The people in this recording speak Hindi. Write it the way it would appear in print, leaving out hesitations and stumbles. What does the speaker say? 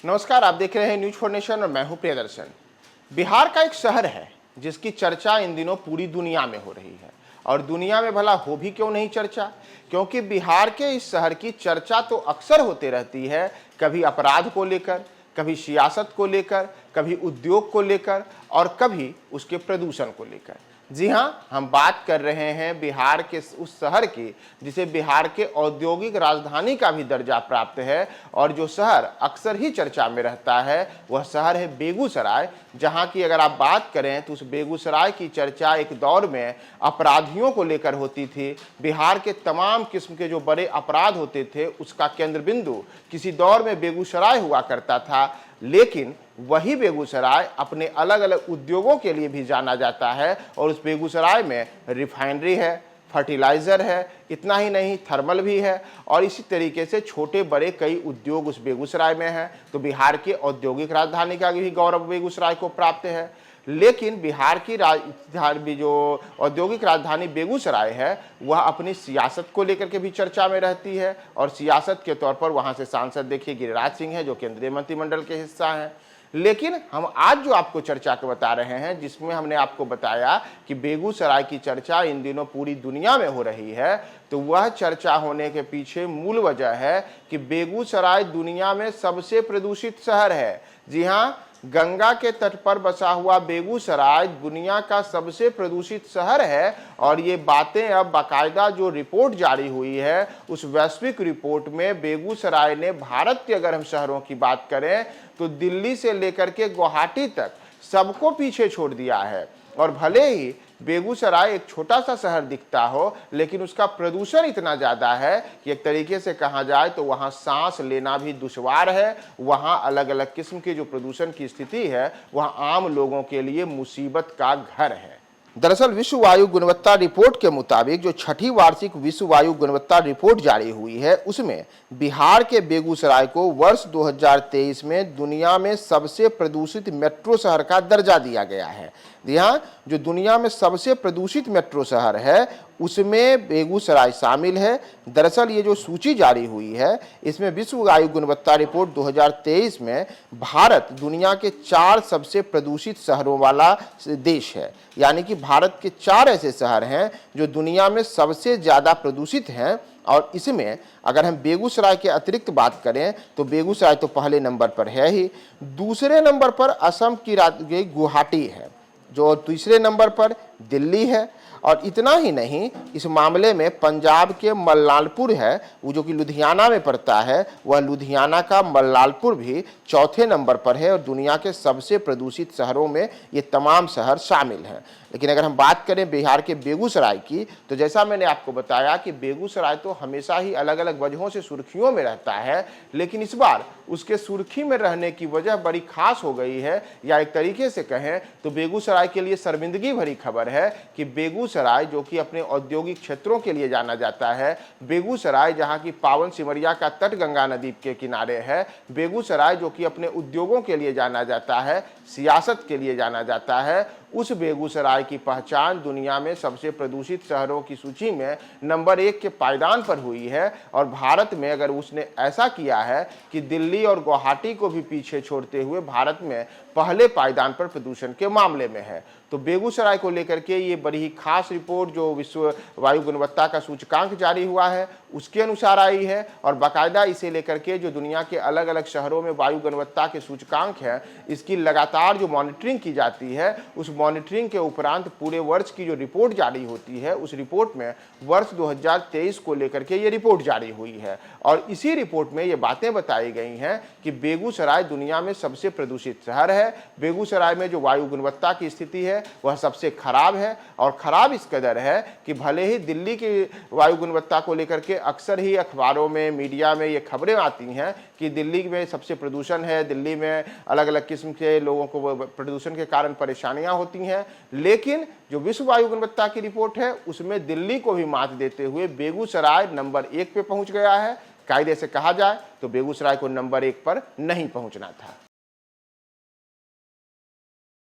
नमस्कार, आप देख रहे हैं न्यूज फॉर नेशन और मैं हूं प्रियदर्शन। बिहार का एक शहर है जिसकी चर्चा इन दिनों पूरी दुनिया में हो रही है। और दुनिया में भला हो भी क्यों नहीं चर्चा, क्योंकि बिहार के इस शहर की चर्चा तो अक्सर होते रहती है, कभी अपराध को लेकर, कभी सियासत को लेकर, कभी उद्योग को लेकर और कभी उसके प्रदूषण को लेकर। जी हाँ, हम बात कर रहे हैं बिहार के उस शहर की जिसे बिहार के औद्योगिक राजधानी का भी दर्जा प्राप्त है और जो शहर अक्सर ही चर्चा में रहता है वह शहर है बेगूसराय। जहां की अगर आप बात करें तो उस बेगूसराय की चर्चा एक दौर में अपराधियों को लेकर होती थी। बिहार के तमाम किस्म के जो बड़े अपराध होते थे उसका केंद्र बिंदु किसी दौर में बेगूसराय हुआ करता था। लेकिन वही बेगूसराय अपने अलग अलग उद्योगों के लिए भी जाना जाता है और उस बेगूसराय में रिफाइनरी है, फर्टिलाइज़र है, इतना ही नहीं थर्मल भी है और इसी तरीके से छोटे बड़े कई उद्योग उस बेगूसराय में हैं। तो बिहार के औद्योगिक राजधानी का भी गौरव बेगूसराय को प्राप्त है। लेकिन बिहार की जो औद्योगिक राजधानी बेगूसराय है वह अपनी सियासत को लेकर के भी चर्चा में रहती है और सियासत के तौर पर वहां से सांसद देखिए गिरिराज सिंह है जो केंद्रीय मंत्रिमंडल के हिस्सा हैं। लेकिन हम आज जो आपको चर्चा के बता रहे हैं जिसमें हमने आपको बताया कि बेगूसराय की चर्चा इन दिनों पूरी दुनिया में हो रही है, तो वह चर्चा होने के पीछे मूल वजह है कि बेगूसराय दुनिया में सबसे प्रदूषित शहर है। जी हाँ, गंगा के तट पर बसा हुआ बेगूसराय दुनिया का सबसे प्रदूषित शहर है और ये बातें अब बाकायदा जो रिपोर्ट जारी हुई है उस वैश्विक रिपोर्ट में बेगूसराय ने भारत के अगर हम शहरों की बात करें तो दिल्ली से लेकर के गुवाहाटी तक सबको पीछे छोड़ दिया है। और भले ही बेगूसराय एक छोटा सा शहर दिखता हो लेकिन उसका प्रदूषण इतना ज़्यादा है कि एक तरीके से कहा जाए तो वहाँ सांस लेना भी दुश्वार है। वहाँ अलग अलग किस्म के जो प्रदूषण की स्थिति है वह आम लोगों के लिए मुसीबत का घर है। दरअसल विश्व वायु गुणवत्ता रिपोर्ट के मुताबिक जो छठी वार्षिक विश्व वायु गुणवत्ता रिपोर्ट जारी हुई है उसमें बिहार के बेगूसराय को वर्ष 2023 में दुनिया में सबसे प्रदूषित मेट्रो शहर का दर्जा दिया गया है। यहाँ जो दुनिया में सबसे प्रदूषित मेट्रो शहर है उसमें बेगूसराय शामिल है। दरअसल ये जो सूची जारी हुई है इसमें विश्व वायु गुणवत्ता रिपोर्ट 2023 में भारत दुनिया के 4 सबसे प्रदूषित शहरों वाला देश है। यानी कि भारत के 4 ऐसे शहर हैं जो दुनिया में सबसे ज़्यादा प्रदूषित हैं और इसमें अगर हम बेगूसराय के अतिरिक्त बात करें तो बेगूसराय तो पहले नंबर पर है ही। दूसरे नंबर पर असम की राजधानी गुवाहाटी है, जो तीसरे नंबर पर दिल्ली है और इतना ही नहीं इस मामले में पंजाब के मल्लालपुर है वो जो कि लुधियाना में पड़ता है, वह लुधियाना का मल्लालपुर भी चौथे नंबर पर है और दुनिया के सबसे प्रदूषित शहरों में ये तमाम शहर शामिल हैं। लेकिन अगर हम बात करें बिहार के बेगूसराय की तो जैसा मैंने आपको बताया कि बेगूसराय तो हमेशा ही अलग अलग वजहों से सुर्खियों में रहता है, लेकिन इस बार उसके सुर्खी में रहने की वजह बड़ी खास हो गई है या एक तरीके से कहें तो बेगूसराय के लिए शर्मिंदगी भरी खबर है कि बेगूसराय जो कि अपने औद्योगिक क्षेत्रों के लिए जाना जाता है, बेगूसराय जहां की पावन सिमरिया का तट गंगा नदी के किनारे है, बेगूसराय जो कि अपने उद्योगों के लिए जाना जाता है, सियासत के लिए जाना जाता है, उस बेगूसराय की पहचान दुनिया में सबसे प्रदूषित शहरों की सूची में नंबर 1 के पायदान पर हुई है। और भारत में अगर उसने ऐसा किया है कि दिल्ली और गुवाहाटी को भी पीछे छोड़ते हुए भारत में पहले पायदान पर प्रदूषण के मामले में है। तो बेगूसराय को लेकर के ये बड़ी ही खास रिपोर्ट जो विश्व वायु गुणवत्ता का सूचकांक जारी हुआ है उसके अनुसार आई है और बाकायदा इसे लेकर के जो दुनिया के अलग अलग शहरों में वायु गुणवत्ता के सूचकांक है इसकी लगातार जो मॉनिटरिंग की जाती है उस मॉनिटरिंग के उपरांत पूरे वर्ष की जो रिपोर्ट जारी होती है उस रिपोर्ट में वर्ष 2023 को लेकर के ये रिपोर्ट जारी हुई है। और इसी रिपोर्ट में ये बातें बताई गई हैं कि बेगूसराय दुनिया में सबसे प्रदूषित शहर है। बेगूसराय में जो वायु गुणवत्ता की स्थिति है वह सबसे खराब है और खराब इस कदर है कि भले ही दिल्ली की वायु गुणवत्ता को लेकर के अक्सर ही अखबारों में मीडिया में ये खबरें आती हैं कि दिल्ली में सबसे प्रदूषण है, दिल्ली में अलग अलग किस्म के लोगों को प्रदूषण के कारण परेशानियां होती हैं, लेकिन जो विश्व वायु गुणवत्ता की रिपोर्ट है उसमें दिल्ली को भी मात देते हुए बेगूसराय नंबर 1 पे पहुंच गया है। कायदे से कहा जाए तो बेगूसराय को नंबर 1 पर नहीं पहुंचना था।